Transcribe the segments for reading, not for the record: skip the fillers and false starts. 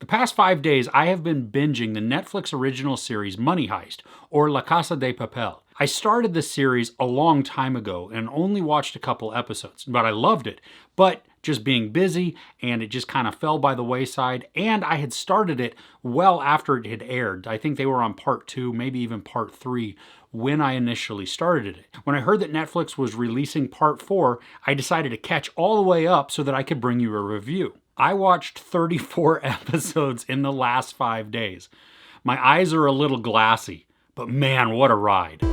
The past 5 days, I have been binging the Netflix original series Money Heist, or La Casa de Papel. I started this series a long time ago and only watched a couple episodes, but I loved it. But just being busy, and it just kind of fell by the wayside, and I had started it well after it had aired. I think they were on part 2, maybe even part 3, when I initially started it. When I heard that Netflix was releasing part 4, I decided to catch all the way up so that I could bring you a review. I watched 34 episodes in the last 5 days. My eyes are a little glassy, but man, what a ride.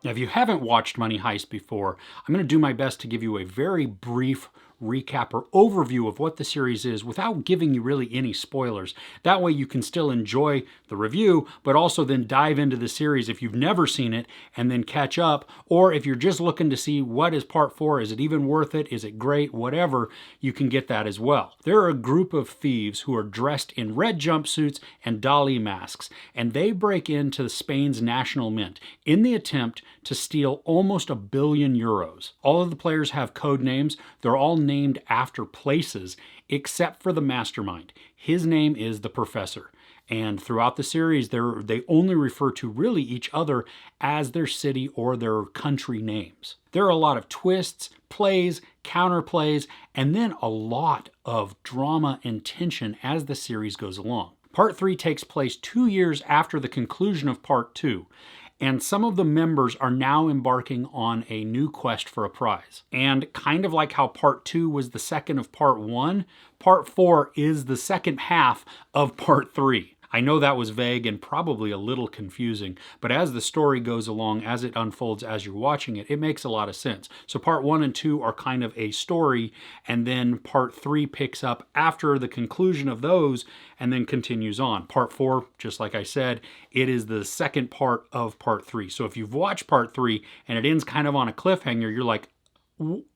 Now, if you haven't watched Money Heist before, I'm going to do my best to give you a very brief recap or overview of what the series is without giving you really any spoilers. That way you can still enjoy the review, but also then dive into the series if you've never seen it and then catch up, or if you're just looking to see what is part 4, is it even worth it, is it great, whatever, you can get that as well. There are a group of thieves who are dressed in red jumpsuits and Dali masks, and they break into Spain's national mint in the attempt to steal almost €1 billion. All of the players have code names. They're all named after places, except for the mastermind. His name is the Professor. And throughout the series, they only refer to really each other as their city or their country names. There are a lot of twists, plays, counterplays, and then a lot of drama and tension as the series goes along. Part 3 takes place 2 years after the conclusion of Part 2. And some of the members are now embarking on a new quest for a prize. And kind of like how Part 2 was the second of Part 1, Part 4 is the second half of Part 3. I know that was vague and probably a little confusing, but as the story goes along, as it unfolds, as you're watching it, it makes a lot of sense. So Part 1 and 2 are kind of a story, and then Part 3 picks up after the conclusion of those and then continues on. Part 4, just like I said, it is the second part of Part 3. So if you've watched Part 3 and it ends kind of on a cliffhanger, you're like,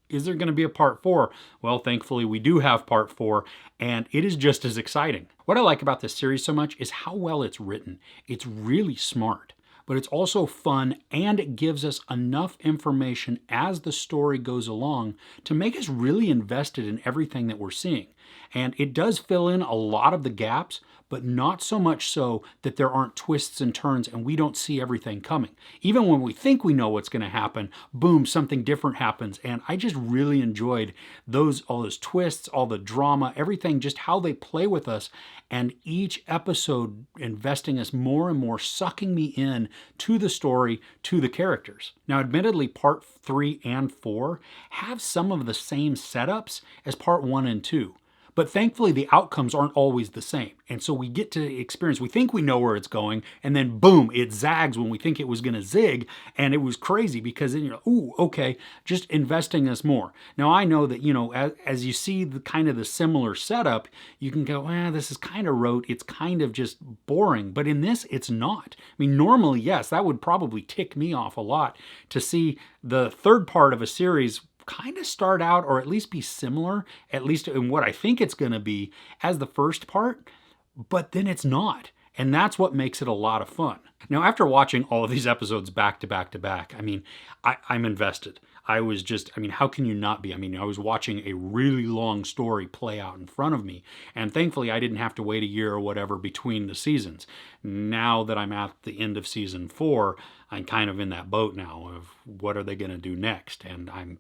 is there going to be a Part 4? Well, thankfully we do have Part 4, and it is just as exciting. What I like about this series so much is how well it's written. It's really smart, but it's also fun, and it gives us enough information as the story goes along to make us really invested in everything that we're seeing. And it does fill in a lot of the gaps, but not so much so that there aren't twists and turns and we don't see everything coming. Even when we think we know what's going to happen, boom, something different happens. And I just really enjoyed all those twists, all the drama, everything, just how they play with us, and each episode investing us more and more, sucking me in to the story, to the characters. Now, admittedly, Part 3 and 4 have some of the same setups as Part 1 and 2. But thankfully, the outcomes aren't always the same. And so we get to experience, we think we know where it's going, and then boom, it zags when we think it was going to zig. And it was crazy because then you're like, ooh, okay, just investing us more. Now, I know that, as you see the kind of the similar setup, you can go, this is kind of rote. It's kind of just boring. But in this, it's not. I mean, normally, yes, that would probably tick me off a lot to see the third part of a series kind of start out, or at least be similar, at least in what I think it's going to be, as the first part, but then it's not. And that's what makes it a lot of fun. Now, after watching all of these episodes back to back to back, I'm invested. How can you not be? I was watching a really long story play out in front of me, and thankfully I didn't have to wait a year or whatever between the seasons. Now that I'm at the end of season 4, I'm kind of in that boat now of what are they going to do next, and I'm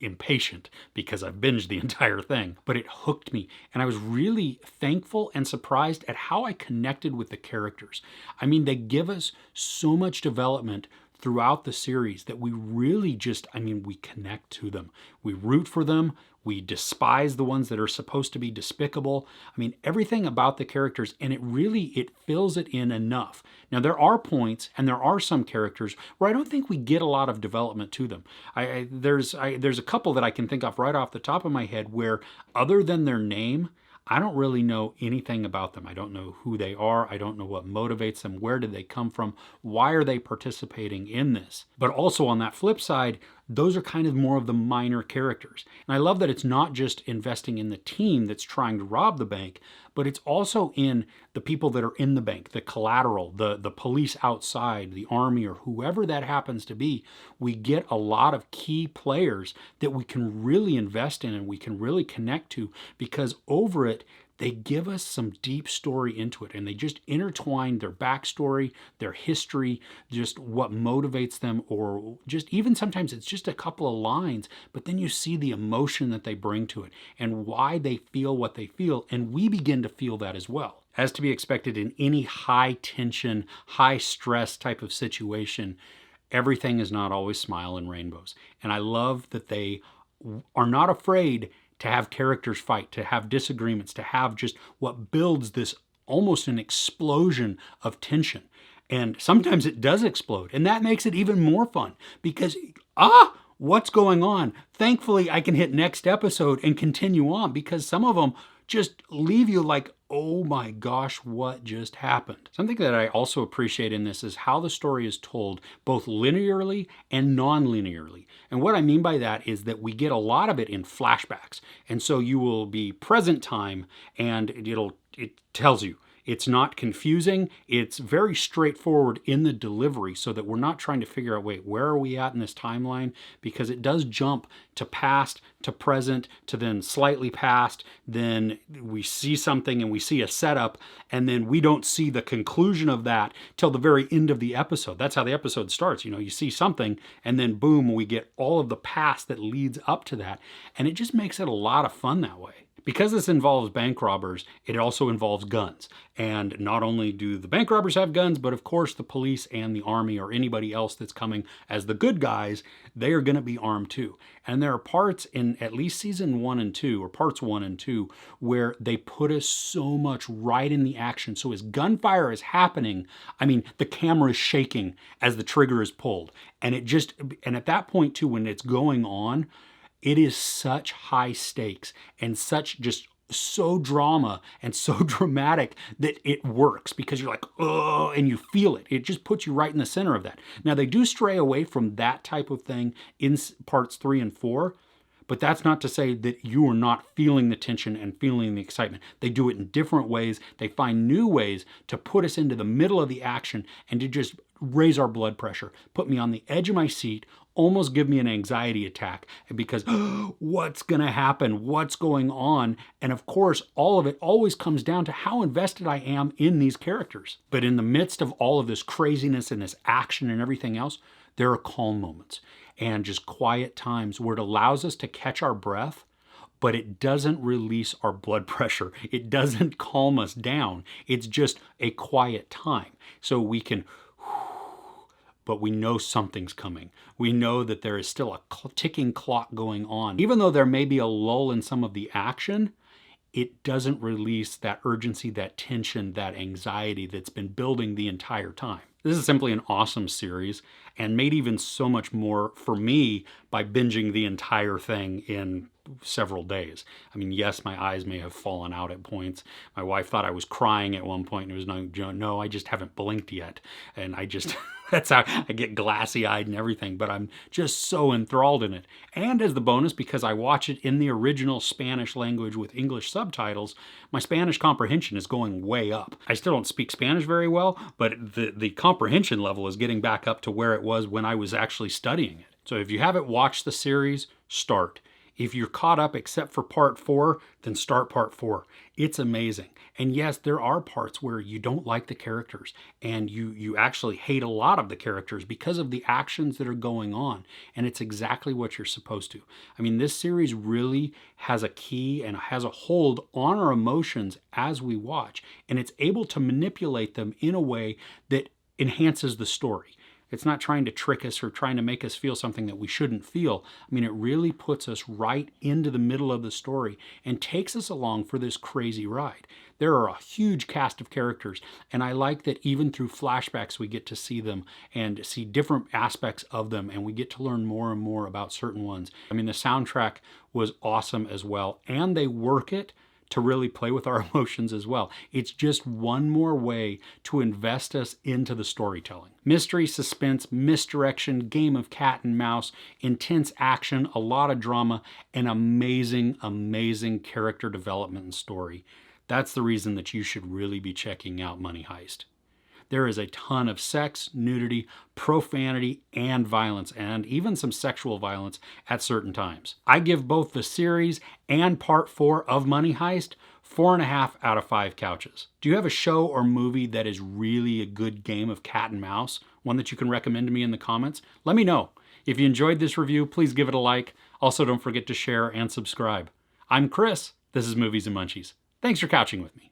impatient because I've binged the entire thing, but it hooked me, and I was really thankful and surprised at how I connected with the characters. They give us so much development throughout the series that we really we connect to them. We root for them. We despise the ones that are supposed to be despicable. Everything about the characters, and it fills it in enough. Now, there are points, and there are some characters where I don't think we get a lot of development to them. There's a couple that I can think of right off the top of my head where, other than their name, I don't really know anything about them. I don't know who they are. I don't know what motivates them. Where did they come from? Why are they participating in this? But also on that flip side, those are kind of more of the minor characters. And I love that it's not just investing in the team that's trying to rob the bank, but it's also in the people that are in the bank, the collateral, the police outside, the army, or whoever that happens to be. We get a lot of key players that we can really invest in and we can really connect to, because over it, they give us some deep story into it, and they just intertwine their backstory, their history, just what motivates them, or just even sometimes it's just a couple of lines, but then you see the emotion that they bring to it and why they feel what they feel, and we begin to feel that as well. As to be expected in any high tension, high stress type of situation, everything is not always smile and rainbows. And I love that they are not afraid to have characters fight, to have disagreements, to have just what builds this almost an explosion of tension. And sometimes it does explode, and that makes it even more fun because, what's going on? Thankfully, I can hit next episode and continue on, because some of them just leave you like, oh my gosh, what just happened? Something that I also appreciate in this is how the story is told, both linearly and non-linearly. And what I mean by that is that we get a lot of it in flashbacks. And so you will be present time, and it tells you. It's not confusing. It's very straightforward in the delivery, so that we're not trying to figure out, wait, where are we at in this timeline? Because it does jump to past, to present, to then slightly past. Then we see something and we see a setup, and then we don't see the conclusion of that till the very end of the episode. That's how the episode starts. You see something, and then boom, we get all of the past that leads up to that. And it just makes it a lot of fun that way. Because this involves bank robbers, it also involves guns. And not only do the bank robbers have guns, but of course the police and the army or anybody else that's coming as the good guys, they are going to be armed too. And there are parts in at least season 1 and 2, or parts 1 and 2, where they put us so much right in the action. So as gunfire is happening, the camera is shaking as the trigger is pulled. And at that point too, when it's going on, it is such high stakes and such just so drama and so dramatic that it works, because you're like, oh, and you feel it. It just puts you right in the center of that. Now, they do stray away from that type of thing in parts 3 and 4, but that's not to say that you are not feeling the tension and feeling the excitement. They do it in different ways. They find new ways to put us into the middle of the action and to just raise our blood pressure, put me on the edge of my seat, almost give me an anxiety attack, because what's going to happen? What's going on? And of course, all of it always comes down to how invested I am in these characters. But in the midst of all of this craziness and this action and everything else, there are calm moments and just quiet times where it allows us to catch our breath, but it doesn't release our blood pressure. It doesn't calm us down. It's just a quiet time. So we can, but we know something's coming. We know that there is still a ticking clock going on. Even though there may be a lull in some of the action, it doesn't release that urgency, that tension, that anxiety that's been building the entire time. This is simply an awesome series, and made even so much more for me by binging the entire thing in several days. Yes, my eyes may have fallen out at points. My wife thought I was crying at one point, and it was no, I just haven't blinked yet. And I just, that's how I get glassy eyed and everything, but I'm just so enthralled in it. And as the bonus, because I watch it in the original Spanish language with English subtitles, my Spanish comprehension is going way up. I still don't speak Spanish very well, but the comprehension level is getting back up to where it was when I was actually studying it. So if you haven't watched the series, start. If you're caught up except for part 4, then start part 4. It's amazing. And yes, there are parts where you don't like the characters, and you actually hate a lot of the characters because of the actions that are going on. And it's exactly what you're supposed to. This series really has a key and has a hold on our emotions as we watch, and it's able to manipulate them in a way that enhances the story. It's not trying to trick us or trying to make us feel something that we shouldn't feel. It really puts us right into the middle of the story and takes us along for this crazy ride. There are a huge cast of characters, and I like that even through flashbacks we get to see them and see different aspects of them, and we get to learn more and more about certain ones. The soundtrack was awesome as well, and they work it to really play with our emotions as well. It's just one more way to invest us into the storytelling. Mystery, suspense, misdirection, game of cat and mouse, intense action, a lot of drama, and amazing, amazing character development and story. That's the reason that you should really be checking out Money Heist. There is a ton of sex, nudity, profanity, and violence, and even some sexual violence at certain times. I give both the series and part 4 of Money Heist 4.5 out of 5 couches. Do you have a show or movie that is really a good game of cat and mouse? One that you can recommend to me in the comments? Let me know. If you enjoyed this review, please give it a like. Also, don't forget to share and subscribe. I'm Chris. This is Movies and Munchies. Thanks for couching with me.